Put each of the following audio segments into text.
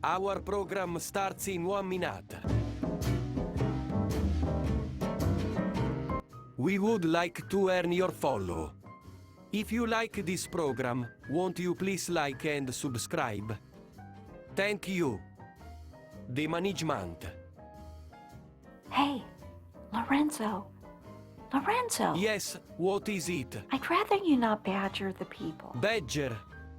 Our program starts in 1 minute. We would like to earn your follow. If you like this program, won't you please like and subscribe? Thank you. The management. Hey, Lorenzo. Lorenzo! Yes, what is it? I'd rather you not badger the people. Badger.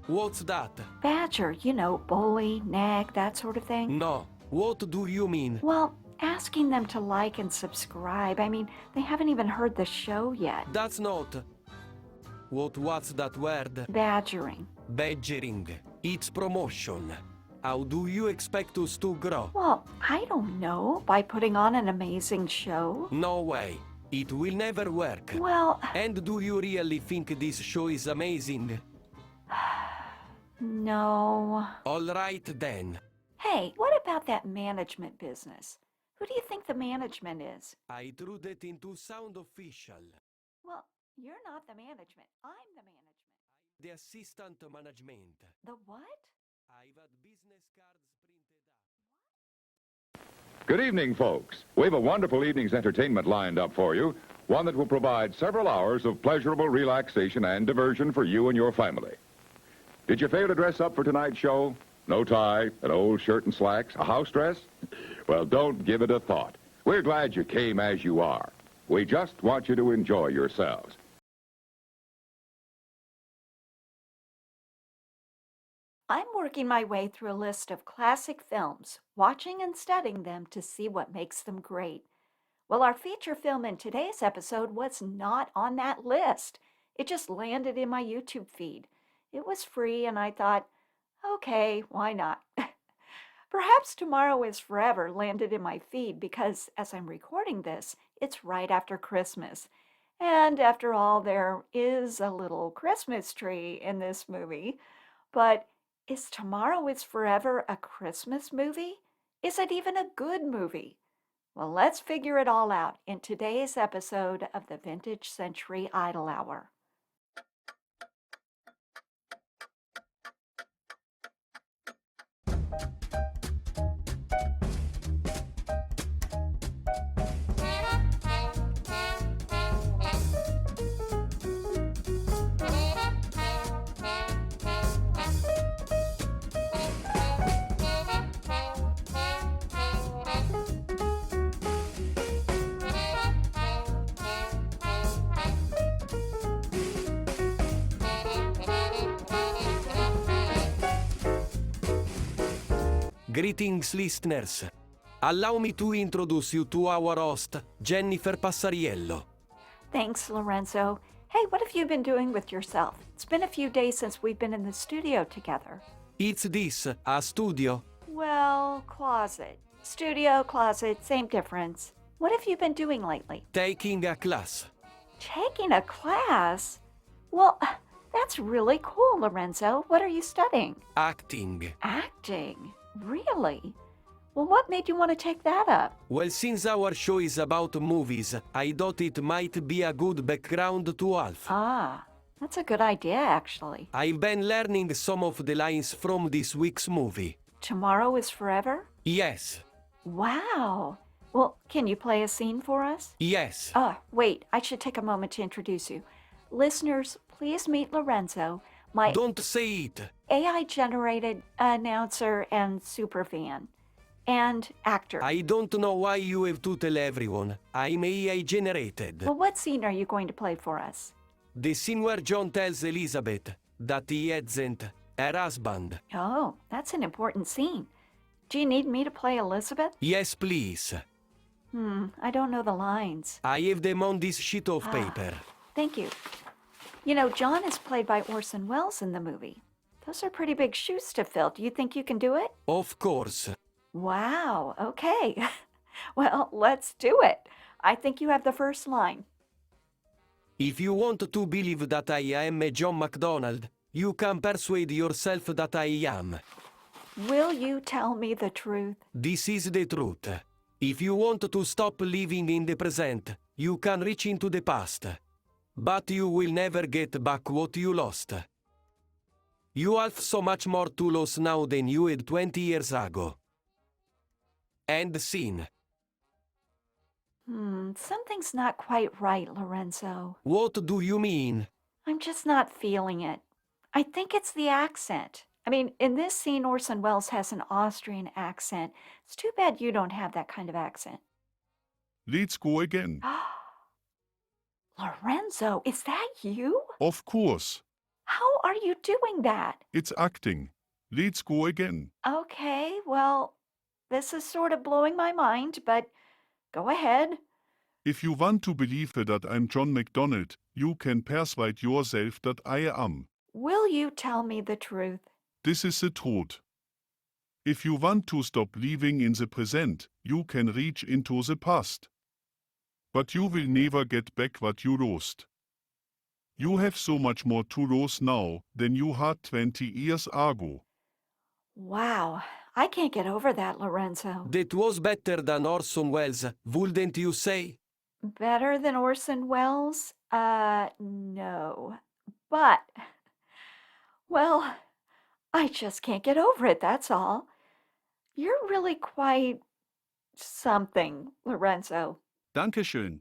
What's that? Badger, you know, bully, nag, that sort of thing. No. What do you mean? Well, asking them to like and subscribe. I mean, they haven't even heard the show yet. That's not. What's that word? Badgering. Badgering. It's promotion. How do you expect us to grow? Well, I don't know. By putting on an amazing show? No way. It will never work. Well, And do you really think this show is amazing? no. All right then. Hey, what about that management business? Who do you think the management is? I threw that into sound official. Well, you're not the management. I'm the management. The assistant management. The what? I've had business cards printed out. Good evening, folks. We have a wonderful evening's entertainment lined up for you, one that will provide several hours of pleasurable relaxation and diversion for you and your family. Did you fail to dress up for tonight's show? No tie, an old shirt and slacks, a house dress? Well, don't give it a thought. We're glad you came as you are. We just want you to enjoy yourselves. I'm working my way through a list of classic films, watching and studying them to see what makes them great. Well, our feature film in today's episode was not on that list. It just landed in my YouTube feed. It was free, and I thought, okay, why not? Perhaps Tomorrow is Forever landed in my feed because, as I'm recording this, it's right after Christmas. And after all, there is a little Christmas tree in this movie. But is Tomorrow is Forever a Christmas movie? Is it even a good movie? Well, let's figure it all out in today's episode of the Vintage Century Idol Hour. Greetings, listeners. Allow me to introduce you to our host, Jennifer Passariello. Thanks, Lorenzo. Hey, what have you been doing with yourself? It's been a few days since we've been in the studio together. It's this, a studio? Well, closet. Studio, closet, same difference. What have you been doing lately? Taking a class. Taking a class? Well, that's really cool, Lorenzo. What are you studying? Acting. Acting? Really? Well, what made you want to take that up? Well, since our show is about movies, I thought it might be a good background to Alf. Ah, that's a good idea, actually. I've been learning some of the lines from this week's movie. Tomorrow is Forever? Yes. Wow. Well, can you play a scene for us? Yes. Wait, I should take a moment to introduce you. Listeners, please meet Lorenzo, my Don't say it. AI-generated announcer and superfan. And actor. I don't know why you have to tell everyone. I'm AI generated. Well, what scene are you going to play for us? The scene where John tells Elizabeth that he isn't her husband. Oh, that's an important scene. Do you need me to play Elizabeth? Yes, please. I don't know the lines. I have them on this sheet of paper. Thank you. You know, John is played by Orson Welles in the movie. Those are pretty big shoes to fill. Do you think you can do it? Of course. Wow, okay. Well, let's do it. I think you have the first line. If you want to believe that I am a John MacDonald, you can persuade yourself that I am. Will you tell me the truth? This is the truth. If you want to stop living in the present, you can reach into the past. But you will never get back what you lost. You have so much more tools now than you had 20 years ago. End scene. Something's not quite right, Lorenzo. What do you mean? I'm just not feeling it. I think it's the accent. I mean, in this scene, Orson Welles has an Austrian accent. It's too bad you don't have that kind of accent. Let's go again. Lorenzo, is that you? Of course. How are you doing that? It's acting. Let's go again. Okay, well, this is sort of blowing my mind, but go ahead. If you want to believe that I'm John MacDonald, you can persuade yourself that I am. Will you tell me the truth? This is the truth. If you want to stop living in the present, you can reach into the past. But you will never get back what you lost. You have so much more to lose now than you had 20 years ago. Wow, I can't get over that, Lorenzo. That was better than Orson Welles, wouldn't you say? Better than Orson Welles? No. But, well, I just can't get over it, that's all. You're really quite something, Lorenzo. Dankeschön.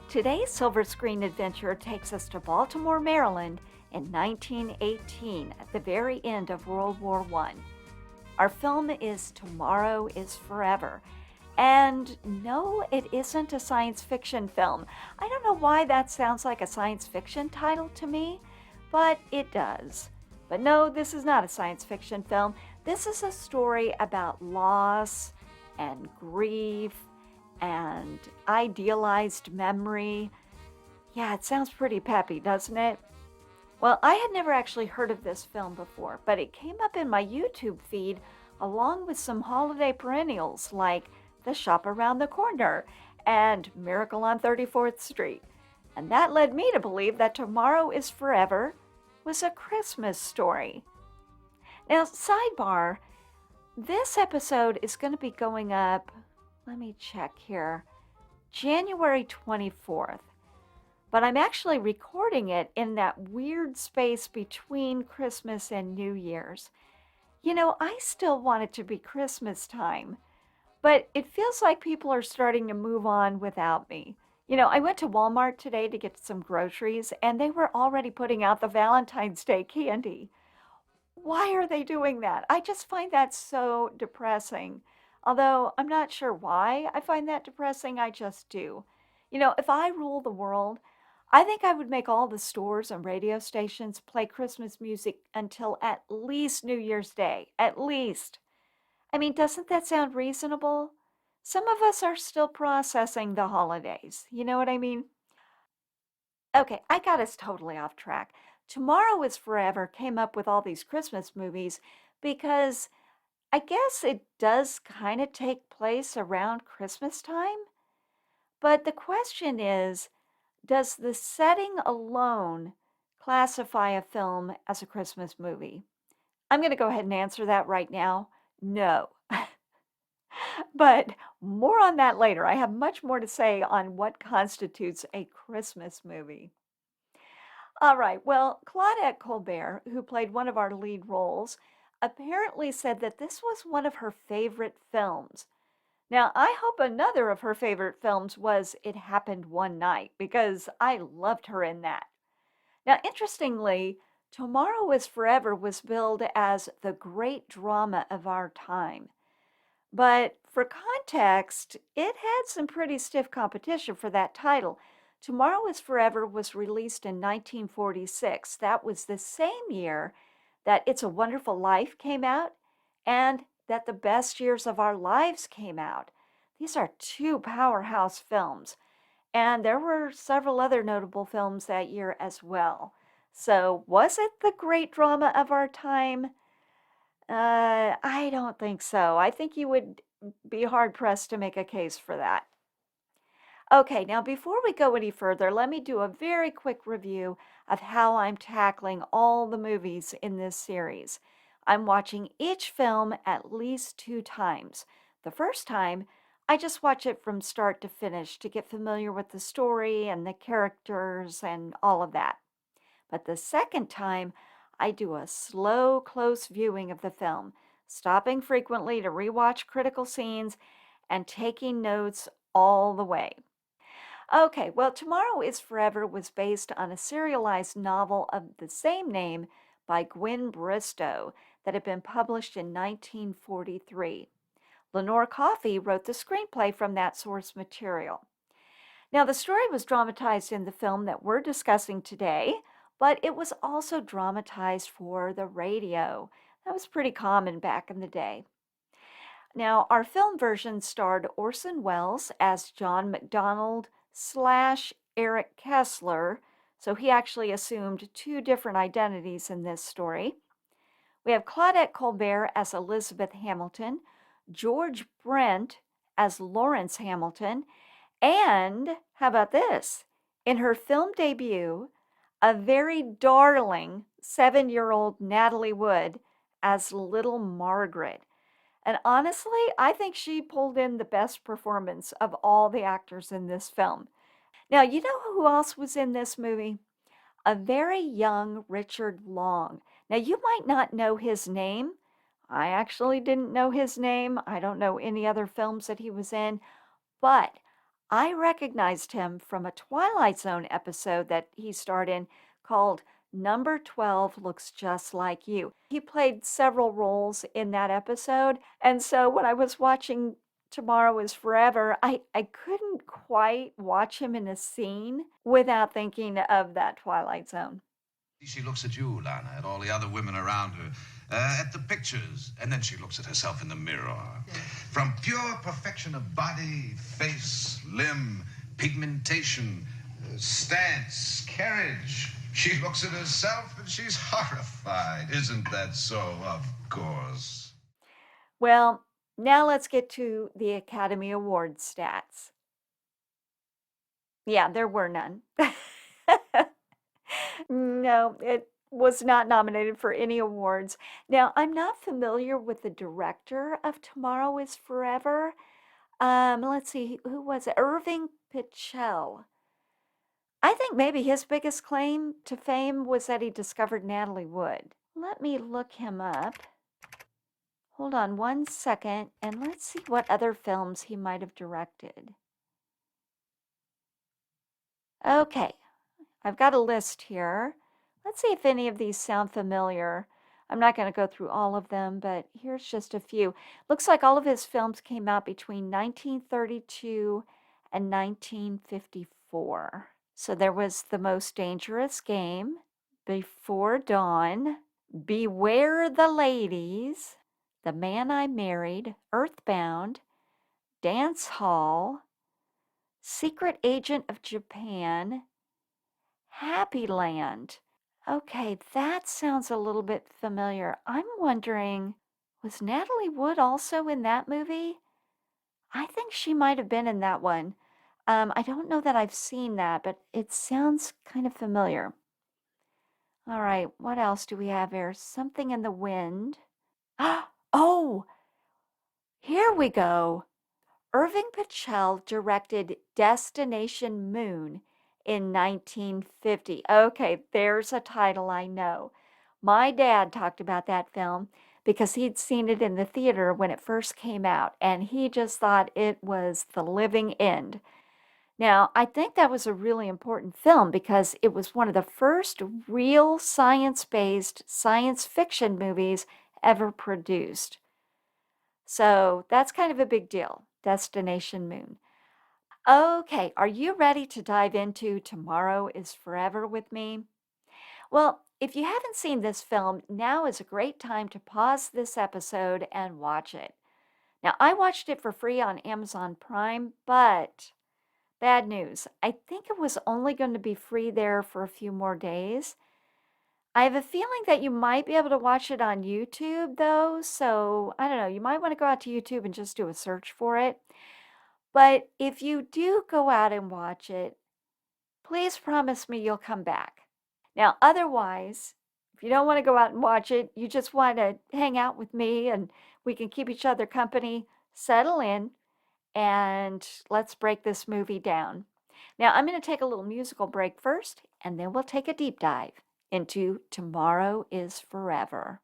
Today's Silver Screen Adventure takes us to Baltimore, Maryland in 1918 at the very end of World War I. Our film is Tomorrow is Forever. And no, it isn't a science fiction film. I don't know why that sounds like a science fiction title to me, but it does. But no, this is not a science fiction film. This is a story about loss and grief and idealized memory. Yeah, it sounds pretty peppy, doesn't it? Well, I had never actually heard of this film before, but it came up in my YouTube feed along with some holiday perennials like The Shop Around the Corner and Miracle on 34th Street. And that led me to believe that Tomorrow is Forever was a Christmas story. Now, sidebar, this episode is going to be going up, let me check here, January 24th. But I'm actually recording it in that weird space between Christmas and New Year's. You know, I still want it to be Christmas time, but it feels like people are starting to move on without me. You know, I went to Walmart today to get some groceries, and they were already putting out the Valentine's Day candy. Why are they doing that? I just find that so depressing. Although I'm not sure why I find that depressing, I just do. You know, if I rule the world, I think I would make all the stores and radio stations play Christmas music until at least New Year's Day. At least. I mean, doesn't that sound reasonable? Some of us are still processing the holidays. You know what I mean? Okay, I got us totally off track. Tomorrow is Forever came up with all these Christmas movies because I guess it does kind of take place around Christmas time. But the question is, does the setting alone classify a film as a Christmas movie? I'm going to go ahead and answer that right now. No. But more on that later. I have much more to say on what constitutes a Christmas movie. All right, well, Claudette Colbert, who played one of our lead roles, apparently said that this was one of her favorite films. Now, I hope another of her favorite films was It Happened One Night, because I loved her in that. Now, interestingly, Tomorrow is Forever was billed as the great drama of our time. But for context, it had some pretty stiff competition for that title. Tomorrow is Forever was released in 1946. That was the same year that It's a Wonderful Life came out and that The Best Years of Our Lives came out. These are two powerhouse films. And there were several other notable films that year as well. So was it the great drama of our time? I don't think so. I think you would be hard pressed to make a case for that. Okay, now before we go any further, let me do a very quick review of how I'm tackling all the movies in this series. I'm watching each film at least 2 times. The first time, I just watch it from start to finish to get familiar with the story and the characters and all of that. But the second time, I do a slow, close viewing of the film, stopping frequently to rewatch critical scenes and taking notes all the way. Okay, well, Tomorrow is Forever was based on a serialized novel of the same name by Gwen Bristow that had been published in 1943. Lenore Coffey wrote the screenplay from that source material. Now, the story was dramatized in the film that we're discussing today, but it was also dramatized for the radio. That was pretty common back in the day. Now, our film version starred Orson Welles as John McDonald slash Eric Kessler, so he actually assumed 2 different identities in this story. We have Claudette Colbert as Elizabeth Hamilton, George Brent as Lawrence Hamilton, and how about this? In her film debut, a very darling 7-year-old Natalie Wood as Little Margaret. And honestly, I think she pulled in the best performance of all the actors in this film. Now, you know who else was in this movie? A very young Richard Long. Now, you might not know his name. I actually didn't know his name. I don't know any other films that he was in, but I recognized him from a Twilight Zone episode that he starred in called Number 12 Looks Just Like You. He played several roles in that episode. And so when I was watching Tomorrow is Forever, I couldn't quite watch him in a scene without thinking of that Twilight Zone. She looks at you, Lana, at all the other women around her, at the pictures, and then she looks at herself in the mirror. From pure perfection of body, face, limb, pigmentation, stance, carriage, she looks at herself and she's horrified. Isn't that so? Of course. Well, now let's get to the Academy Award stats. Yeah, there were none. No, it was not nominated for any awards. Now, I'm not familiar with the director of Tomorrow is Forever. Let's see, who was it? Irving Pichel. I think maybe his biggest claim to fame was that he discovered Natalie Wood. Let me look him up. Hold on 1 second, and let's see what other films he might have directed. Okay, I've got a list here. Let's see if any of these sound familiar. I'm not going to go through all of them, but here's just a few. Looks like all of his films came out between 1932 and 1954. So there was The Most Dangerous Game, Before Dawn, Beware the Ladies, The Man I Married, Earthbound, Dance Hall, Secret Agent of Japan, Happy Land. Okay, that sounds a little bit familiar. I'm wondering, was Natalie Wood also in that movie? I think she might have been in that one. I don't know that I've seen that, but it sounds kind of familiar. All right, what else do we have here? Something in the Wind. Oh, here we go. Irving Pichel directed Destination Moon in 1950. Okay, there's a title I know. My dad talked about that film because he'd seen it in the theater when it first came out, and he just thought it was the living end. Now, I think that was a really important film because it was one of the first real science-based science fiction movies ever produced. So that's kind of a big deal, Destination Moon. Okay, are you ready to dive into Tomorrow is Forever with me? Well, if you haven't seen this film, now is a great time to pause this episode and watch it. Now, I watched it for free on Amazon Prime, but bad news. I think it was only going to be free there for a few more days. I have a feeling that you might be able to watch it on YouTube, though, so I don't know. You might want to go out to YouTube and just do a search for it. But if you do go out and watch it, please promise me you'll come back. Now, otherwise, if you don't want to go out and watch it, you just want to hang out with me and we can keep each other company, settle in and let's break this movie down. Now, I'm going to take a little musical break first, and then we'll take a deep dive into Tomorrow is Forever.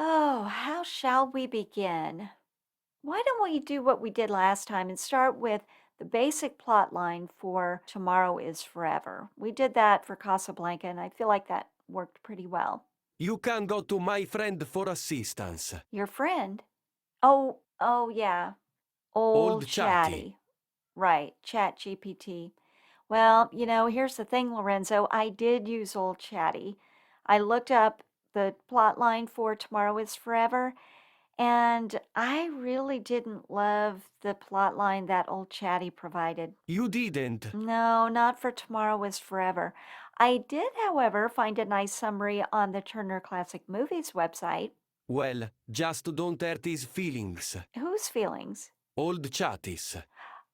Oh, how shall we begin? Why don't we do what we did last time and start with the basic plot line for Tomorrow is Forever? We did that for Casablanca, and I feel like that worked pretty well. You can go to my friend for assistance. Your friend? Oh, yeah. Old Chatty. Chatty. Right, Chat GPT. Well, here's the thing, Lorenzo. I did use Old Chatty. I looked up the plot line for Tomorrow is Forever, and I really didn't love the plot line that Old Chatty provided. You didn't. No, not for Tomorrow is Forever. I did, however, find a nice summary on the Turner Classic Movies website. Well, just don't hurt his feelings. Whose feelings? Old Chatty's.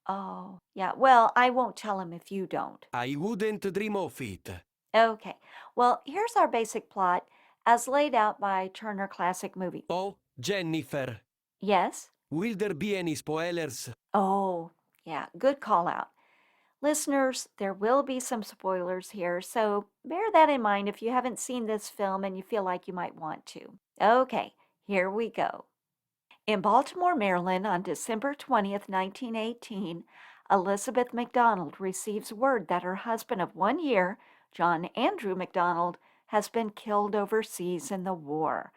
Oh, yeah. Well, I won't tell him if you don't. I wouldn't dream of it. Okay. Well, here's our basic plot as laid out by Turner Classic Movie. Oh, Jennifer, Yes? will there be any spoilers? Oh, yeah. Good call out. Listeners, there will be some spoilers here, so bear that in mind if you haven't seen this film and you feel like you might want to. Okay, here we go. In Baltimore, Maryland, on December 20th, 1918, Elizabeth McDonald receives word that her husband of 1 year, John Andrew MacDonald, has been killed overseas in the war.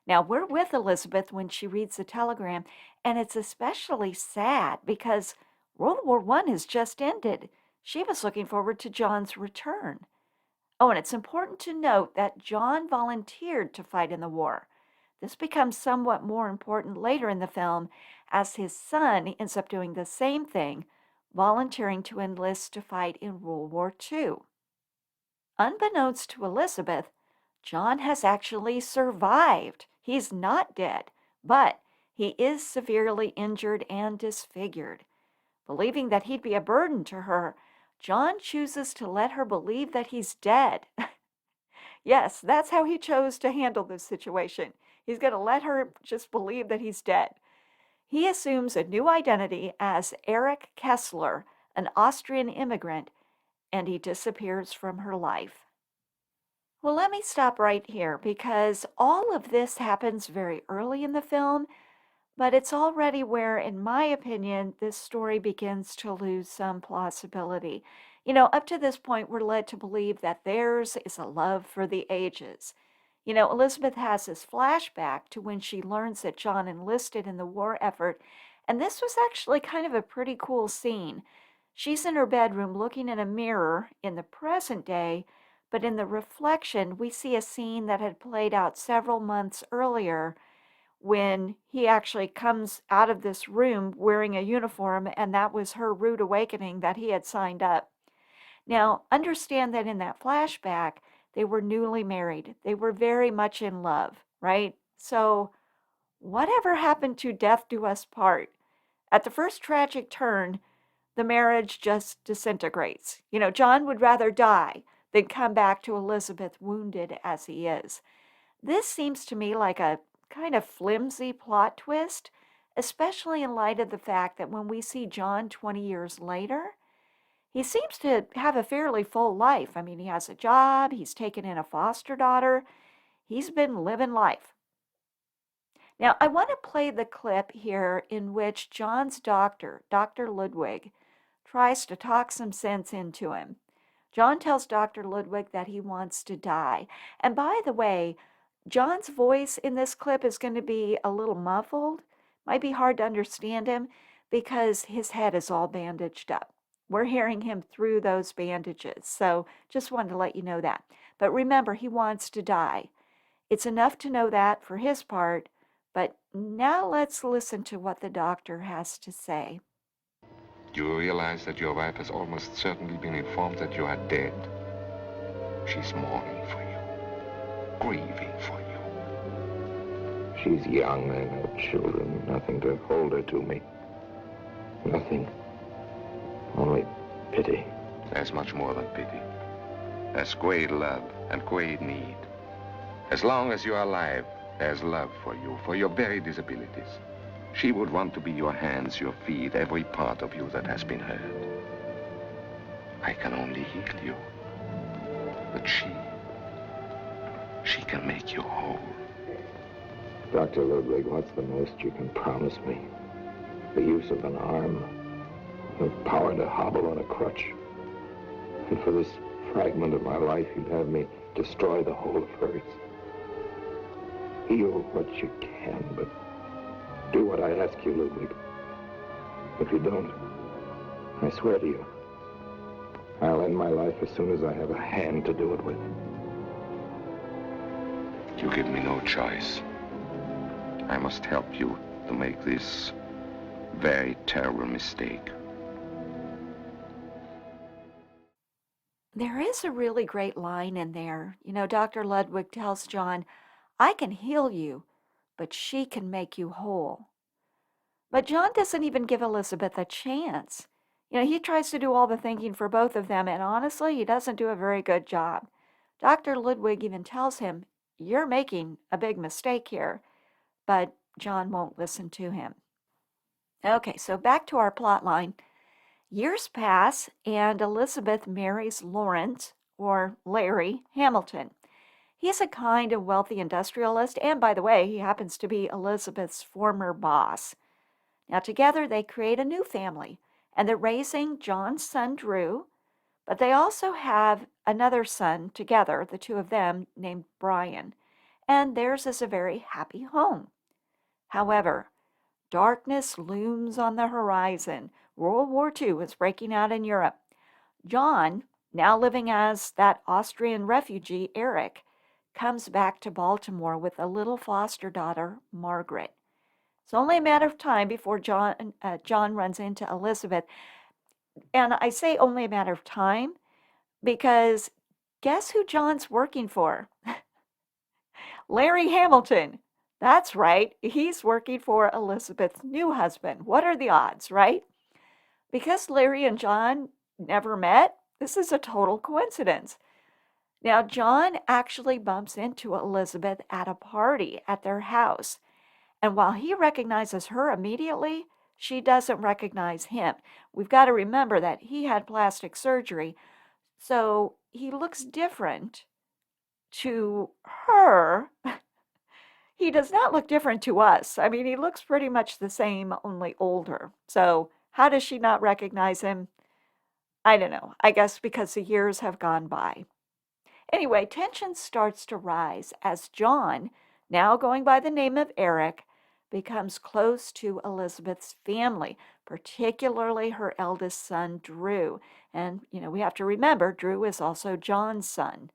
Now, we're with Elizabeth when she reads the telegram, and it's especially sad because World War I has just ended. She was looking forward to John's return. Oh, and it's important to note that John volunteered to fight in the war. This becomes somewhat more important later in the film as his son ends up doing the same thing, volunteering to enlist to fight in World War II. Unbeknownst to Elizabeth, John has actually survived. He's not dead, but he is severely injured and disfigured. Believing that he'd be a burden to her, John chooses to let her believe that he's dead. Yes, that's how he chose to handle this situation. He's going to let her just believe that he's dead. He assumes a new identity as Erich Kessler, an Austrian immigrant, and he disappears from her life. Well, let me stop right here because all of this happens very early in the film, but it's already where, in my opinion, this story begins to lose some plausibility. Up to this point, we're led to believe that theirs is a love for the ages. Elizabeth has this flashback to when she learns that John enlisted in the war effort, and this was actually kind of a pretty cool scene. She's in her bedroom looking in a mirror in the present day, but in the reflection, we see a scene that had played out several months earlier when he actually comes out of this room wearing a uniform, and that was her rude awakening that he had signed up. Now, understand that in that flashback, they were newly married. They were very much in love, right? So, whatever happened to death do us part? At the first tragic turn, the marriage just disintegrates. John would rather die than come back to Elizabeth wounded as he is. This seems to me like a kind of flimsy plot twist, especially in light of the fact that when we see John 20 years later, he seems to have a fairly full life. I mean, he has a job, he's taken in a foster daughter, he's been living life. Now, I want to play the clip here in which John's doctor, Dr. Ludwig, tries to talk some sense into him. John tells Dr. Ludwig that he wants to die. And by the way, John's voice in this clip is going to be a little muffled. Might be hard to understand him because his head is all bandaged up. We're hearing him through those bandages. So just wanted to let you know that. But remember, he wants to die. It's enough to know that for his part. But now let's listen to what the doctor has to say. You realize that your wife has almost certainly been informed that you are dead. She's mourning for you, grieving for you. She's young, I know children, nothing to hold her to me. Nothing. Only pity. There's much more than pity. There's great love and great need. As long as you are alive, there's love for your very disabilities. She would want to be your hands, your feet, every part of you that has been hurt. I can only heal you. But she can make you whole. Dr. Ludwig, what's the most you can promise me? The use of an arm, the power to hobble on a crutch. And for this fragment of my life, you'd have me destroy the whole of hers. Heal what you can, but do what I ask you, Ludwig. If you don't, I swear to you, I'll end my life as soon as I have a hand to do it with. You give me no choice. I must help you to make this very terrible mistake. There is a really great line in there. Dr. Ludwig tells John, I can heal you, but she can make you whole. But John doesn't even give Elizabeth a chance. He tries to do all the thinking for both of them, and honestly, he doesn't do a very good job. Dr. Ludwig even tells him, you're making a big mistake here, but John won't listen to him. Okay, so back to our plot line. Years pass, and Elizabeth marries Lawrence, or Larry, Hamilton. He's a kind of wealthy industrialist, and by the way, he happens to be Elizabeth's former boss. Now, together they create a new family, and they're raising John's son, Drew, But they also have another son together, the two of them, named Brian, and theirs is a very happy home. However, darkness looms on the horizon. World War II is breaking out in Europe. John, now living as that Austrian refugee, Eric, comes back to Baltimore with a little foster daughter, Margaret. It's only a matter of time before John runs into Elizabeth. And I say only a matter of time because guess who John's working for? Larry Hamilton. That's right. He's working for Elizabeth's new husband. What are the odds, right? Because Larry and John never met, this is a total coincidence. Now, John actually bumps into Elizabeth at a party at their house. And while he recognizes her immediately, she doesn't recognize him. We've got to remember that he had plastic surgery, so he looks different to her. He does not look different to us. I mean, he looks pretty much the same, only older. So how does she not recognize him? I don't know. I guess because the years have gone by. Anyway, tension starts to rise as John, now going by the name of Eric, becomes close to Elizabeth's family, particularly her eldest son, Drew. And, we have to remember, Drew is also John's son.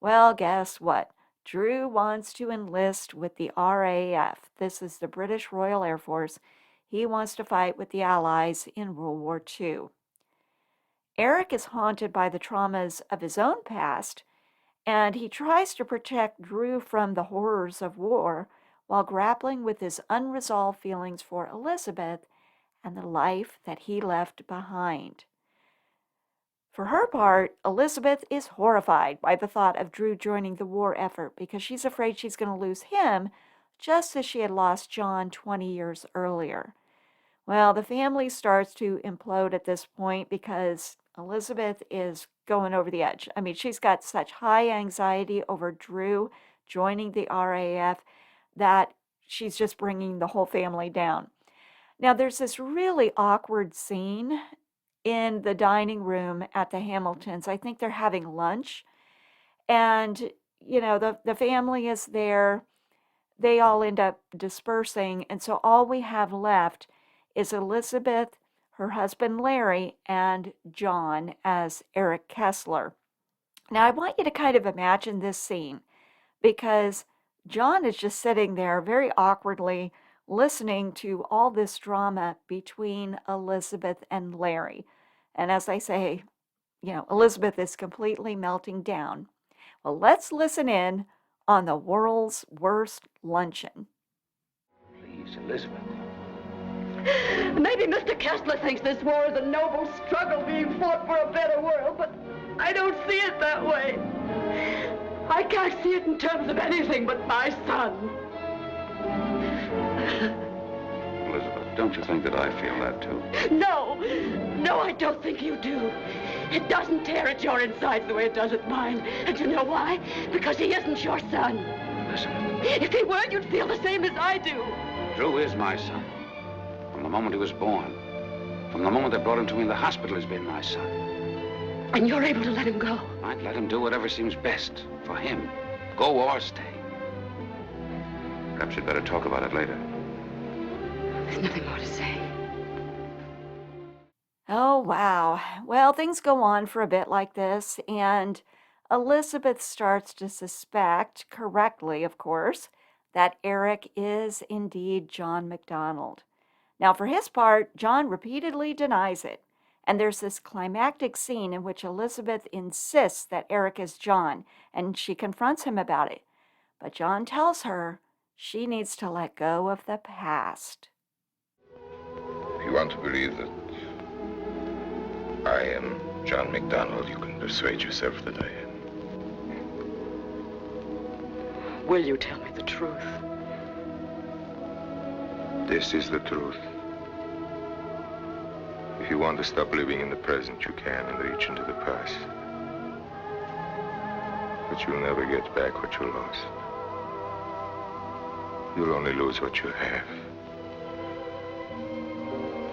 Well, guess what? Drew wants to enlist with the RAF. This is the British Royal Air Force. He wants to fight with the Allies in World War II. Eric is haunted by the traumas of his own past, and he tries to protect Drew from the horrors of war while grappling with his unresolved feelings for Elizabeth and the life that he left behind. For her part, Elizabeth is horrified by the thought of Drew joining the war effort because she's afraid she's going to lose him just as she had lost John 20 years earlier. Well, the family starts to implode at this point because Elizabeth is going over the edge. I mean, she's got such high anxiety over Drew joining the RAF that she's just bringing the whole family down. Now, there's this really awkward scene in the dining room at the Hamiltons. I think they're having lunch, and the family is there. They all end up dispersing, and so all we have left is Elizabeth, her husband Larry, and John as Eric Kessler. Now, I want you to kind of imagine this scene because John is just sitting there very awkwardly listening to all this drama between Elizabeth and Larry. And as I say, Elizabeth is completely melting down. Well, let's listen in on the world's worst luncheon. Please, Elizabeth. Maybe Mr. Kessler thinks this war is a noble struggle being fought for a better world, but I don't see it that way. I can't see it in terms of anything but my son. Elizabeth, don't you think that I feel that too? No, I don't think you do. It doesn't tear at your insides the way it does at mine. And you know why? Because he isn't your son. Elizabeth. If he were, you'd feel the same as I do. Drew is my son. From the moment he was born. From the moment they brought him to me in the hospital, he's been my son. And you're able to let him go? I'd let him do whatever seems best for him. Go or stay. Perhaps you'd better talk about it later. There's nothing more to say. Oh, wow. Well, things go on for a bit like this, and Elizabeth starts to suspect, correctly, of course, that Eric is indeed John MacDonald. Now, for his part, John repeatedly denies it, and there's this climactic scene in which Elizabeth insists that Eric is John, and she confronts him about it. But John tells her she needs to let go of the past. If you want to believe that I am John MacDonald, you can persuade yourself that I am. Will you tell me the truth? This is the truth. If you want to stop living in the present, you can and reach into the past. But you'll never get back what you lost. You'll only lose what you have.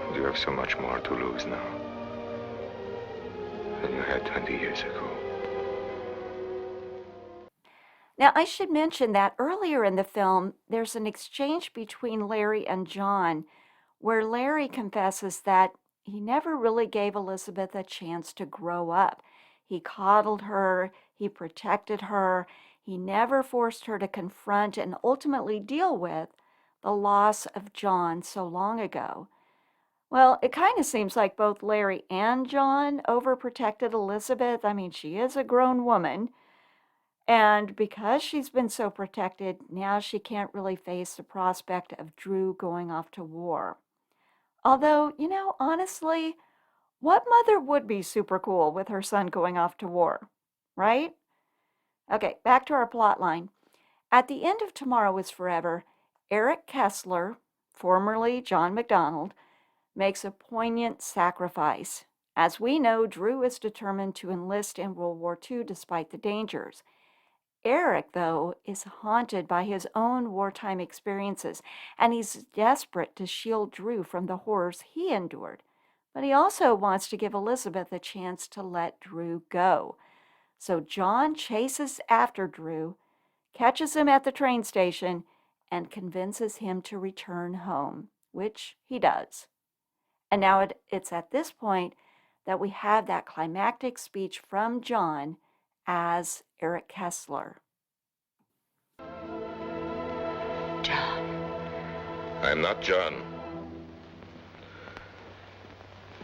And you have so much more to lose now. than you had 20 years ago. Now, I should mention that earlier in the film, there's an exchange between Larry and John where Larry confesses that he never really gave Elizabeth a chance to grow up. He coddled her, he protected her, he never forced her to confront and ultimately deal with the loss of John so long ago. Well, it kind of seems like both Larry and John overprotected Elizabeth. I mean, she is a grown woman. And because she's been so protected, now she can't really face the prospect of Drew going off to war. Although, honestly, what mother would be super cool with her son going off to war, right? Okay, back to our plot line. At the end of Tomorrow is Forever, Eric Kessler, formerly John McDonald, makes a poignant sacrifice. As we know, Drew is determined to enlist in World War II despite the dangers. Eric, though, is haunted by his own wartime experiences, and he's desperate to shield Drew from the horrors he endured. But he also wants to give Elizabeth a chance to let Drew go. So John chases after Drew, catches him at the train station, and convinces him to return home, which he does. And now it's at this point that we have that climactic speech from John as Eric Kessler. John. I'm not John.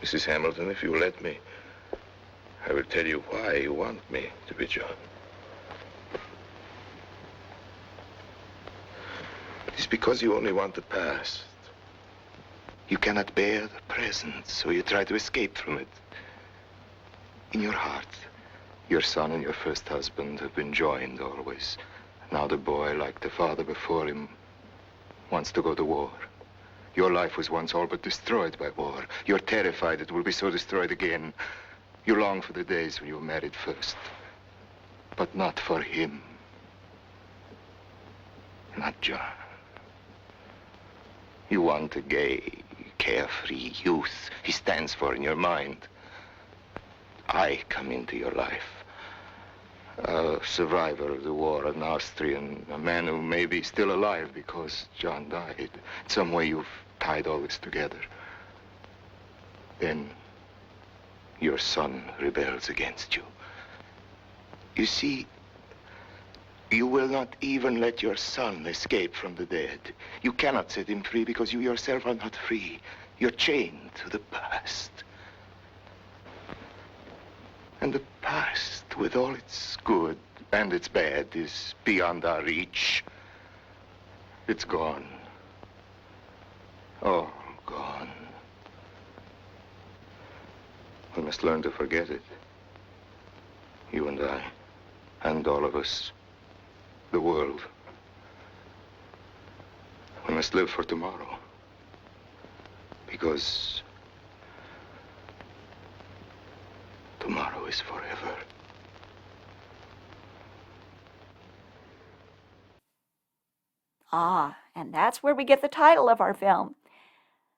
Mrs. Hamilton, if you let me, I will tell you why you want me to be John. It's because you only want the past. You cannot bear the present, so you try to escape from it. In your heart, your son and your first husband have been joined always. Now the boy, like the father before him, wants to go to war. Your life was once all but destroyed by war. You're terrified it will be so destroyed again. You long for the days when you were married first. But not for him. Not John. You want a gay, carefree youth he stands for in your mind. I come into your life. A survivor of the war, an Austrian, a man who may be still alive because John died. In some way you've tied all this together. Then your son rebels against you. You see, you will not even let your son escape from the dead. You cannot set him free because you yourself are not free. You're chained to the past. And the past, with all its good and its bad, is beyond our reach. It's gone. All gone. We must learn to forget it. You and I, and all of us, the world. We must live for tomorrow. Because tomorrow is forever. Ah, and that's where we get the title of our film.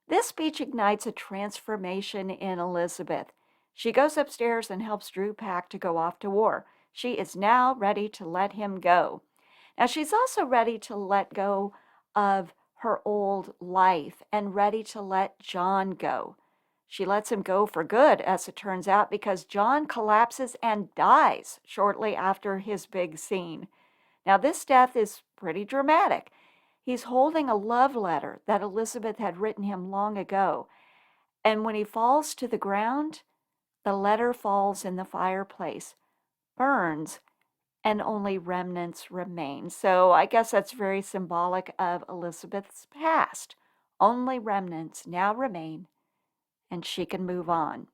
This speech ignites a transformation in Elizabeth. She goes upstairs and helps Drew pack to go off to war. She is now ready to let him go. Now, she's also ready to let go of her old life and ready to let John go. She lets him go for good, as it turns out, because John collapses and dies shortly after his big scene. Now, this death is pretty dramatic. He's holding a love letter that Elizabeth had written him long ago. And when he falls to the ground, the letter falls in the fireplace, burns, and only remnants remain. So I guess that's very symbolic of Elizabeth's past. Only remnants now remain, and she can move on.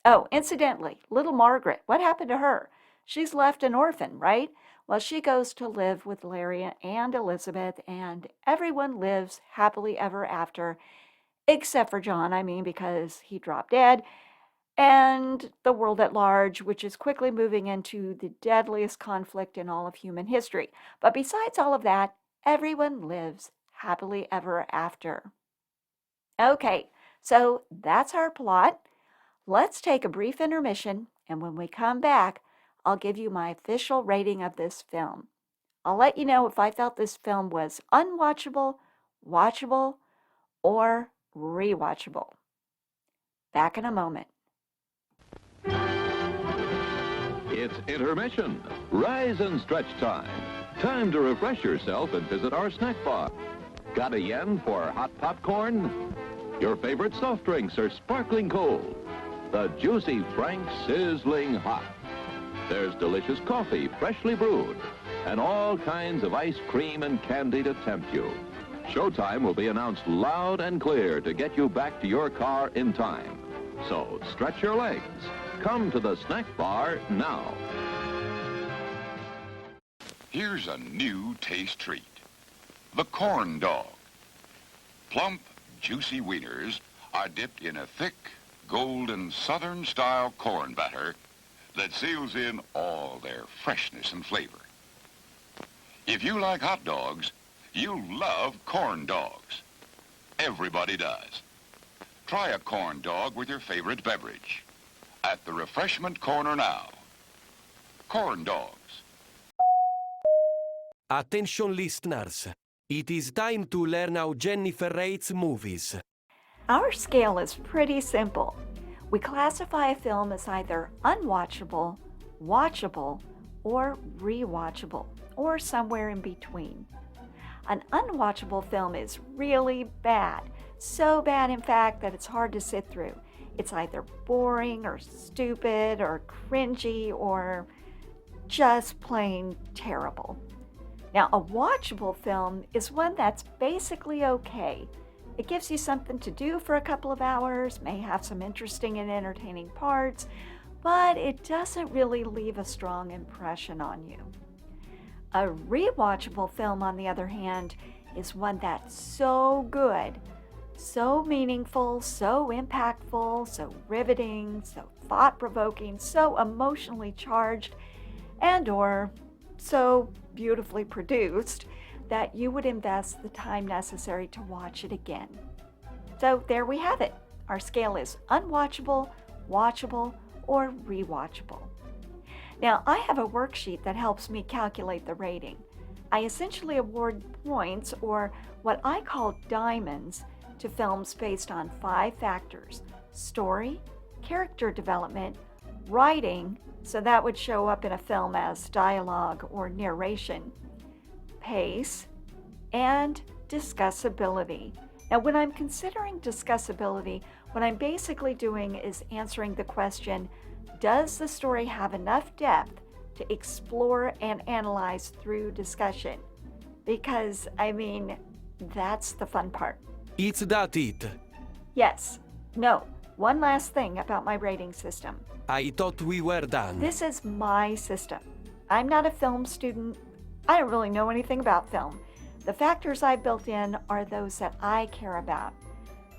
Oh, incidentally, little Margaret, what happened to her? She's left an orphan, right? Well, she goes to live with Larry and Elizabeth, and everyone lives happily ever after, except for John, because he dropped dead, and the world at large, which is quickly moving into the deadliest conflict in all of human history. But besides all of that, everyone lives happily ever after. Okay, so that's our plot. Let's take a brief intermission, and when we come back, I'll give you my official rating of this film. I'll let you know if I felt this film was unwatchable, watchable, or rewatchable. Back in a moment. It's intermission. Rise and stretch time. Time to refresh yourself and visit our snack bar. Got a yen for hot popcorn? Your favorite soft drinks are sparkling cold. The juicy Frank sizzling hot. There's delicious coffee, freshly brewed, and all kinds of ice cream and candy to tempt you. Showtime will be announced loud and clear to get you back to your car in time. So stretch your legs. Come to the snack bar now. Here's a new taste treat. The corn dog. Plump, juicy wieners are dipped in a thick, golden Southern-style corn batter that seals in all their freshness and flavor. If you like hot dogs, you'll love corn dogs. Everybody does. Try a corn dog with your favorite beverage. At the refreshment corner now. Corn dogs. Attention listeners, it is time to learn how Jennifer rates movies. Our scale is pretty simple. We classify a film as either unwatchable, watchable, or rewatchable, or somewhere in between. An unwatchable film is really bad. So bad, in fact, that it's hard to sit through. It's either boring or stupid or cringy or just plain terrible. Now, a watchable film is one that's basically okay. It gives you something to do for a couple of hours, may have some interesting and entertaining parts, but it doesn't really leave a strong impression on you. A rewatchable film, on the other hand, is one that's so good, so meaningful, so impactful, so riveting, so thought-provoking, so emotionally charged, and/or so beautifully produced that you would invest the time necessary to watch it again. So there we have it. Our scale is unwatchable, watchable, or rewatchable. Now, I have a worksheet that helps me calculate the rating. I essentially award points, or what I call diamonds, to films based on 5 factors: story, character development, writing, so that would show up in a film as dialogue or narration, pace, and discussability. Now, when I'm considering discussability, what I'm basically doing is answering the question, does the story have enough depth to explore and analyze through discussion? Because, that's the fun part. It's that it. Yes. No. One last thing about my rating system. I thought we were done. This is my system. I'm not a film student. I don't really know anything about film. The factors I built in are those that I care about.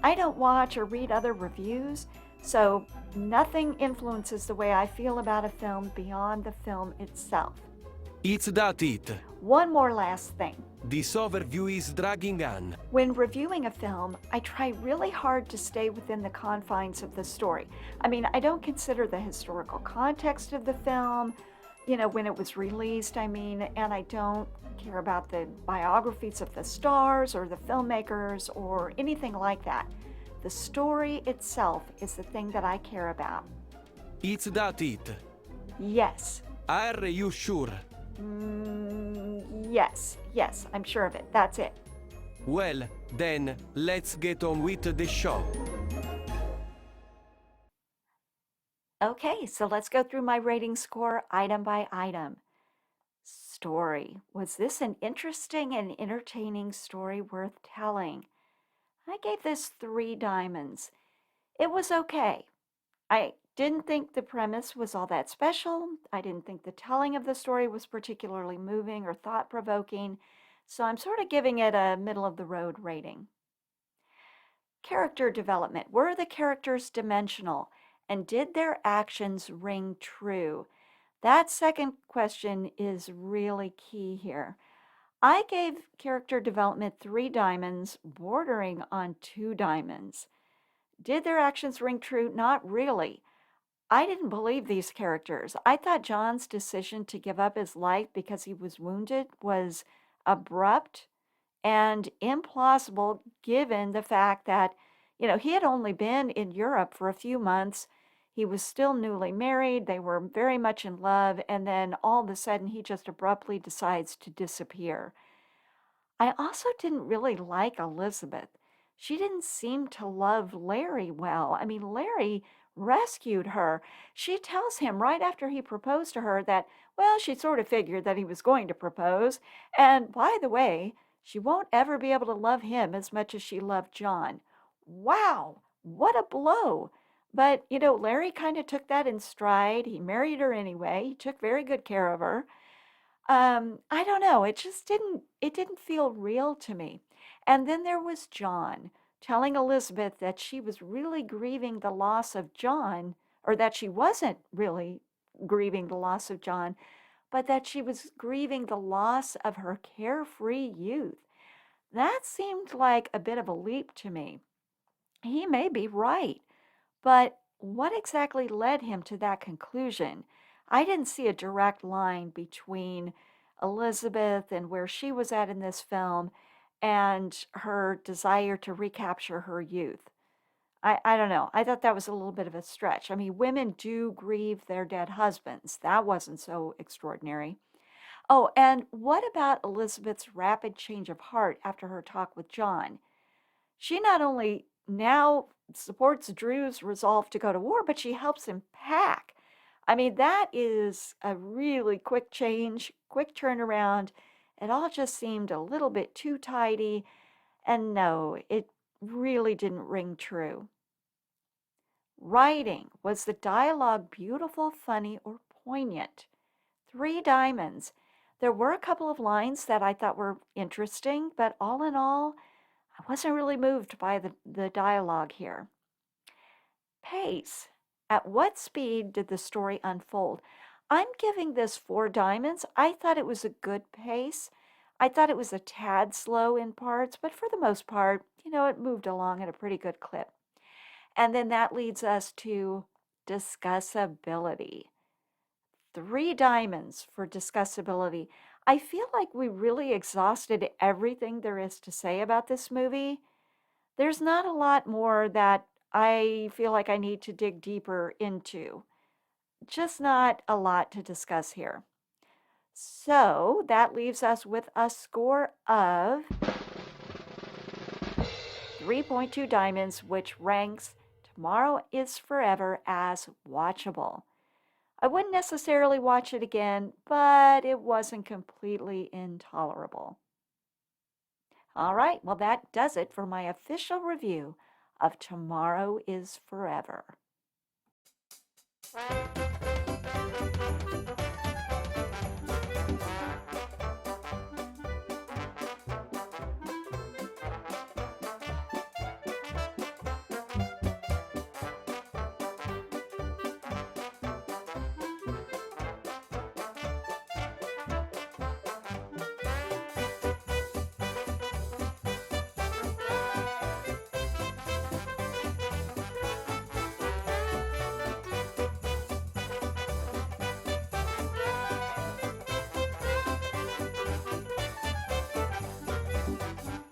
I don't watch or read other reviews, so nothing influences the way I feel about a film beyond the film itself. It's that it. One more last thing. This overview is dragging on. When reviewing a film, I try really hard to stay within the confines of the story. I don't consider the historical context of the film, when it was released, and I don't care about the biographies of the stars or the filmmakers or anything like that. The story itself is the thing that I care about. It's that it. Yes. Are you sure? Yes, I'm sure of it. That's it. Well, then, let's get on with the show. Okay, so let's go through my rating score item by item. Story. Was this an interesting and entertaining story worth telling? I gave this 3 diamonds. It was okay. I didn't think the premise was all that special. I didn't think the telling of the story was particularly moving or thought-provoking, so I'm sort of giving it a middle-of-the-road rating. Character development. Were the characters dimensional, and did their actions ring true? That second question is really key here. I gave character development 3 diamonds, bordering on 2 diamonds. Did their actions ring true? Not really. I didn't believe these characters. I thought John's decision to give up his life because he was wounded was abrupt and implausible given the fact that, he had only been in Europe for a few months. He was still newly married. They were very much in love. And then all of a sudden, he just abruptly decides to disappear. I also didn't really like Elizabeth. She didn't seem to love Larry well. I mean, Larry rescued her. She tells him right after he proposed to her that, well, she sort of figured that he was going to propose. And by the way, she won't ever be able to love him as much as she loved John. Wow, what a blow. But, Larry kind of took that in stride. He married her anyway. He took very good care of her. I don't know. It didn't feel real to me. And then there was John telling Elizabeth that she was really grieving the loss of John, or that she wasn't really grieving the loss of John, but that she was grieving the loss of her carefree youth. That seemed like a bit of a leap to me. He may be right, but what exactly led him to that conclusion? I didn't see a direct line between Elizabeth and where she was at in this film and her desire to recapture her youth. I don't know. I thought that was a little bit of a stretch. I mean, women do grieve their dead husbands. That wasn't so extraordinary. Oh, and what about Elizabeth's rapid change of heart after her talk with John? She not only now supports Drew's resolve to go to war, but she helps him pack. I mean, that is a really quick change, quick turnaround. It all just seemed a little bit too tidy. And no, it really didn't ring true. Writing. Was the dialogue beautiful, funny, or poignant? 3 diamonds. There were a couple of lines that I thought were interesting, but all in all, I wasn't really moved by the dialogue here. Pace. At what speed did the story unfold? I'm giving this 4 diamonds. I thought it was a good pace. I thought it was a tad slow in parts, but for the most part, it moved along at a pretty good clip. And then that leads us to discussability. 3 diamonds for discussability. I feel like we really exhausted everything there is to say about this movie. There's not a lot more that I feel like I need to dig deeper into. Just not a lot to discuss here. So that leaves us with a score of 3.2 diamonds, which ranks Tomorrow is Forever as watchable. I wouldn't necessarily watch it again, but it wasn't completely intolerable. All right, well, that does it for my official review of Tomorrow is Forever.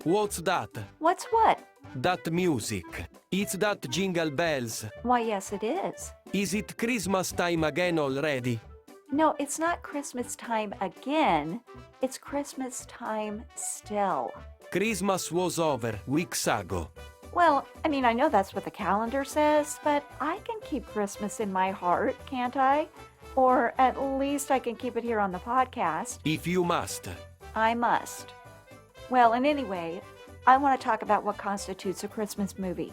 What's that? What's what? That music. It's that Jingle Bells. Why, yes, it is. Is it Christmas time again already? No, it's not Christmas time again. It's Christmas time still. Christmas was over weeks ago. Well, I mean, I know that's what the calendar says, but I can keep Christmas in my heart, can't I? Or at least I can keep it here on the podcast. If you must. I must. Well, and anyway, I want to talk about what constitutes a Christmas movie.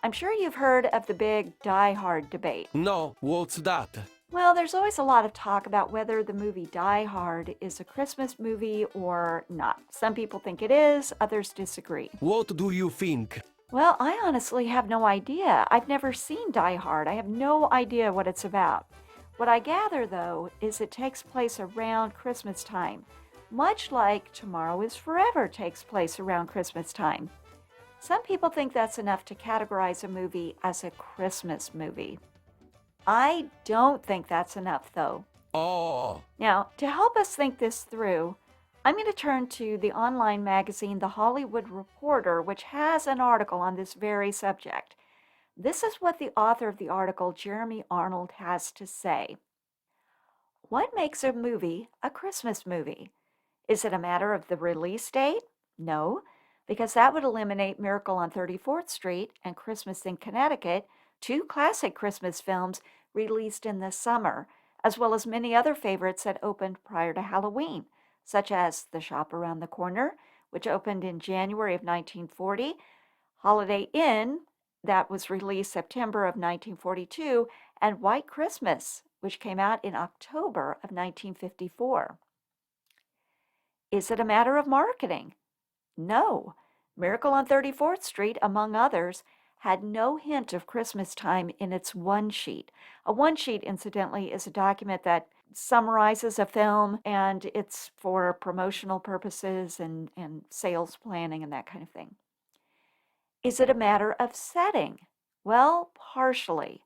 I'm sure you've heard of the big Die Hard debate. No, what's that? Well, there's always a lot of talk about whether the movie Die Hard is a Christmas movie or not. Some people think it is, others disagree. What do you think? Well, I honestly have no idea. I've never seen Die Hard. I have no idea what it's about. What I gather, though, is it takes place around Christmas time, much like Tomorrow is Forever takes place around Christmas time. Some people think that's enough to categorize a movie as a Christmas movie. I don't think that's enough, though. Oh, Now, to help us think this through, I'm going to turn to the online magazine The Hollywood Reporter, which has an article on this very subject. This is what the author of the article, Jeremy Arnold, has to say. What makes a movie a Christmas movie? Is it a matter of the release date? No, because that would eliminate Miracle on 34th Street and Christmas in Connecticut, two classic Christmas films released in the summer, as well as many other favorites that opened prior to Halloween, such as The Shop Around the Corner, which opened in January of 1940, Holiday Inn, that was released September of 1942, and White Christmas, which came out in October of 1954. Is it a matter of marketing? No. Miracle on 34th Street, among others, had no hint of Christmas time in its one sheet. A one sheet, incidentally, is a document that summarizes a film, and it's for promotional purposes and sales planning and that kind of thing. Is it a matter of setting? Well, partially.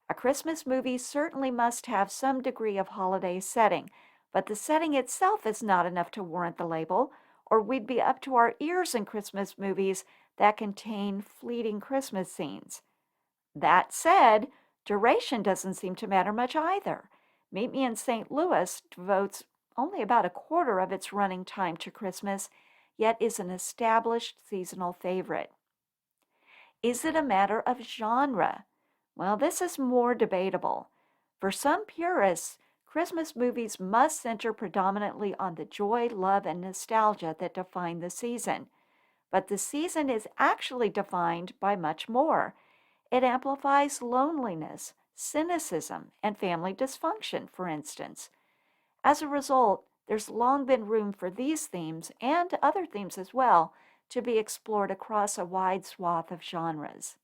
A Christmas movie certainly must have some degree of holiday setting, but the setting itself is not enough to warrant the label, or we'd be up to our ears in Christmas movies that contain fleeting Christmas scenes. That said, duration doesn't seem to matter much either. Meet Me in St. Louis devotes only about a quarter of its running time to Christmas, yet is an established seasonal favorite. Is it a matter of genre? Well, this is more debatable. For some purists, Christmas movies must center predominantly on the joy, love, and nostalgia that define the season. But the season is actually defined by much more. It amplifies loneliness, cynicism, and family dysfunction, for instance. As a result, there's long been room for these themes, and other themes as well, to be explored across a wide swath of genres.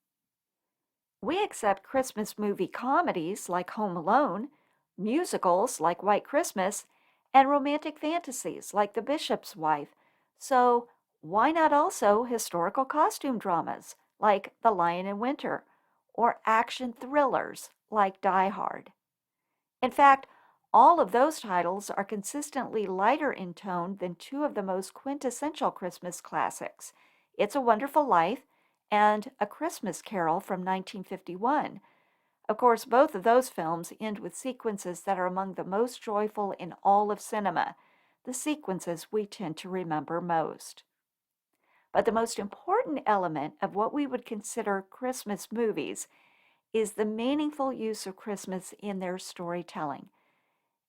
We accept Christmas movie comedies like Home Alone, musicals like White Christmas, and romantic fantasies like The Bishop's Wife. So why not also historical costume dramas like The Lion in Winter, or action thrillers like Die Hard? In fact, all of those titles are consistently lighter in tone than two of the most quintessential Christmas classics, It's a Wonderful Life and A Christmas Carol from 1951. Of course, both of those films end with sequences that are among the most joyful in all of cinema, the sequences we tend to remember most. But the most important element of what we would consider Christmas movies is the meaningful use of Christmas in their storytelling.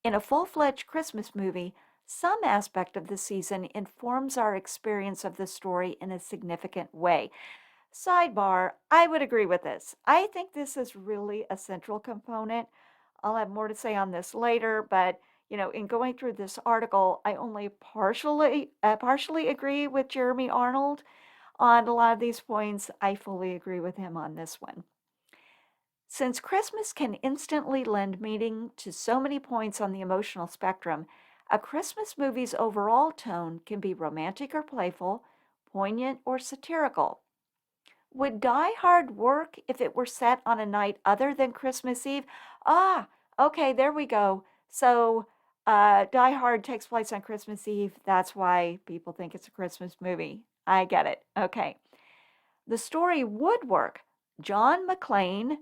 In a full-fledged Christmas movie, some aspect of the season informs our experience of the story in a significant way. Sidebar, I would agree with this. I think this is really a central component. I'll have more to say on this later, but in going through this article, I only partially agree with Jeremy Arnold on a lot of these points. I fully agree with him on this one. Since Christmas can instantly lend meaning to so many points on the emotional spectrum, a Christmas movie's overall tone can be romantic or playful, poignant or satirical. Would Die Hard work if it were set on a night other than Christmas Eve? Okay, there we go. So, Die Hard takes place on Christmas Eve. That's why people think it's a Christmas movie. I get it. Okay. The story would work. John McClane,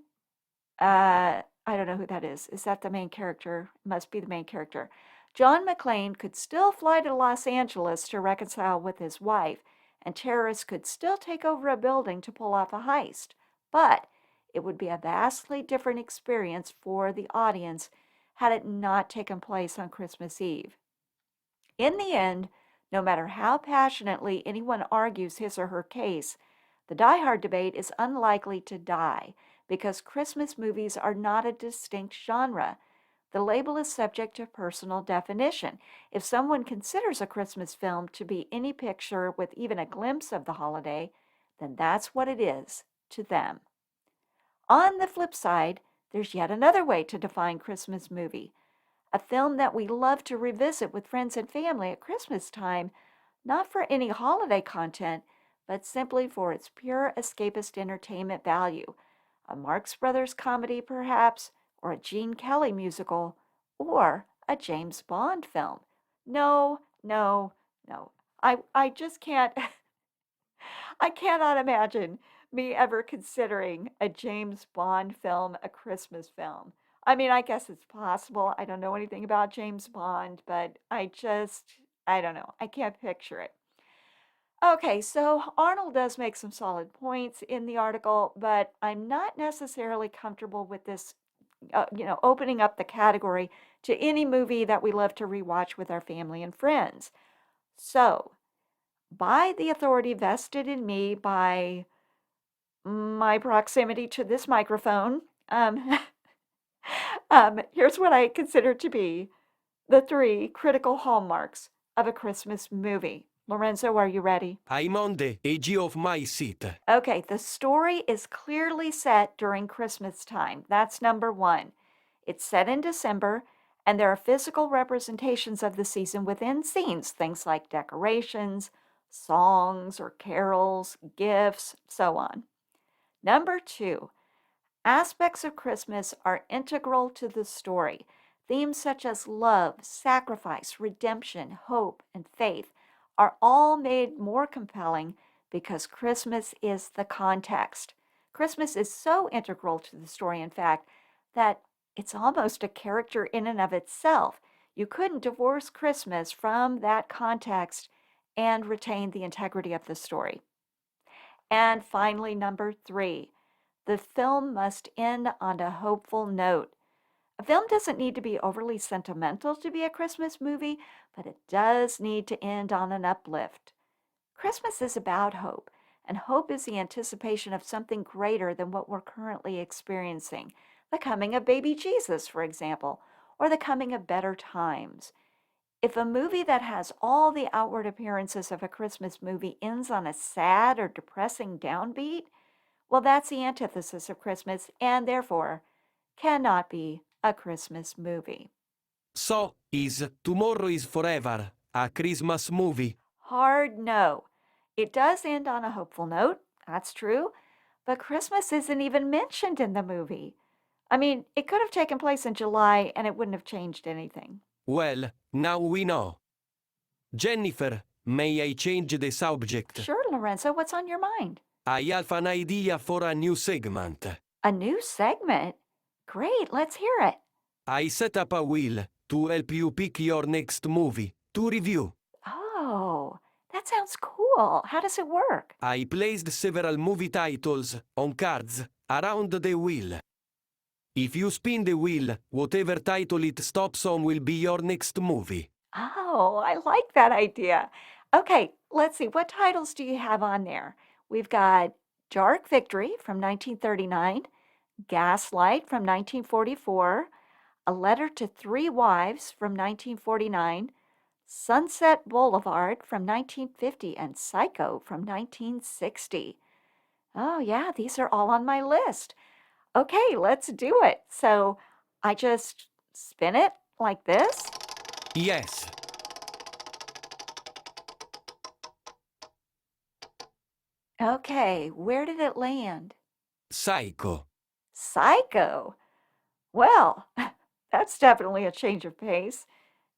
I don't know who that is. Is that the main character? Must be the main character. John McClane could still fly to Los Angeles to reconcile with his wife, and terrorists could still take over a building to pull off a heist. But it would be a vastly different experience for the audience had it not taken place on Christmas Eve. In the end, no matter how passionately anyone argues his or her case, the Die Hard debate is unlikely to die because Christmas movies are not a distinct genre. The label is subject to personal definition. If someone considers a Christmas film to be any picture with even a glimpse of the holiday, then that's what it is to them. On the flip side, there's yet another way to define Christmas movie. A film that we love to revisit with friends and family at Christmas time, not for any holiday content, but simply for its pure escapist entertainment value. A Marx Brothers comedy, perhaps, or a Gene Kelly musical, or a James Bond film. No, no, no. I just can't, I cannot imagine me ever considering a James Bond film a Christmas film. I mean, I guess it's possible. I don't know anything about James Bond, but I don't know. I can't picture it. Okay, so Arnold does make some solid points in the article, but I'm not necessarily comfortable with this, opening up the category to any movie that we love to rewatch with our family and friends. So, by the authority vested in me by my proximity to this microphone, here's what I consider to be the 3 critical hallmarks of a Christmas movie. Lorenzo, are you ready? I'm on the edge of my seat. Okay, the story is clearly set during Christmas time. That's number 1. It's set in December, and there are physical representations of the season within scenes, things like decorations, songs or carols, gifts, so on. Number 2, aspects of Christmas are integral to the story. Themes such as love, sacrifice, redemption, hope, and faith are all made more compelling because Christmas is the context. Christmas is so integral to the story, in fact, that it's almost a character in and of itself. You couldn't divorce Christmas from that context and retain the integrity of the story. And finally, number 3, the film must end on a hopeful note. A film doesn't need to be overly sentimental to be a Christmas movie, but it does need to end on an uplift. Christmas is about hope, and hope is the anticipation of something greater than what we're currently experiencing. The coming of baby Jesus, for example, or the coming of better times. If a movie that has all the outward appearances of a Christmas movie ends on a sad or depressing downbeat, well, that's the antithesis of Christmas, and therefore cannot be a Christmas movie. So, is Tomorrow is Forever a Christmas movie? Hard no. It does end on a hopeful note, that's true, but Christmas isn't even mentioned in the movie. I mean, it could have taken place in July and it wouldn't have changed anything. Well, now we know. Jennifer, may I change the subject? Sure, Lorenzo, what's on your mind? I have an idea for a new segment. A new segment? Great, let's hear it. I set up a wheel to help you pick your next movie to review. Oh, that sounds cool. How does it work? I placed several movie titles on cards around the wheel. If you spin the wheel, whatever title it stops on will be your next movie. Oh, I like that idea. Okay, let's see. What titles do you have on there? We've got Dark Victory from 1939, Gaslight from 1944, A Letter to Three Wives from 1949, Sunset Boulevard from 1950, and Psycho from 1960. Oh, yeah, these are all on my list. Okay, let's do it. So I just spin it like this? Yes. Okay, where did it land? Psycho. Psycho. Well, that's definitely a change of pace.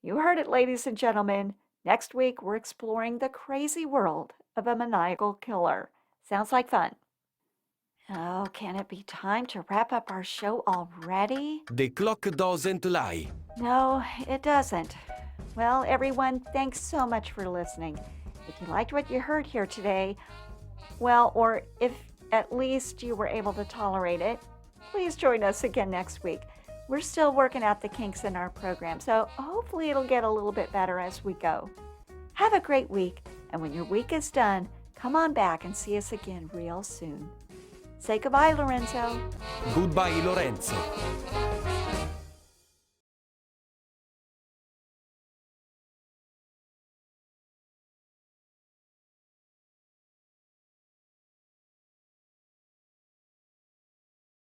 You heard it, ladies and gentlemen. Next week, we're exploring the crazy world of a maniacal killer. Sounds like fun. Oh, can it be time to wrap up our show already? The clock doesn't lie. No, it doesn't. Well, everyone, thanks so much for listening. If you liked what you heard here today, well, or if at least you were able to tolerate it, please join us again next week. We're still working out the kinks in our program, so hopefully it'll get a little bit better as we go. Have a great week, and when your week is done, come on back and see us again real soon. Say goodbye, Lorenzo. Goodbye, Lorenzo.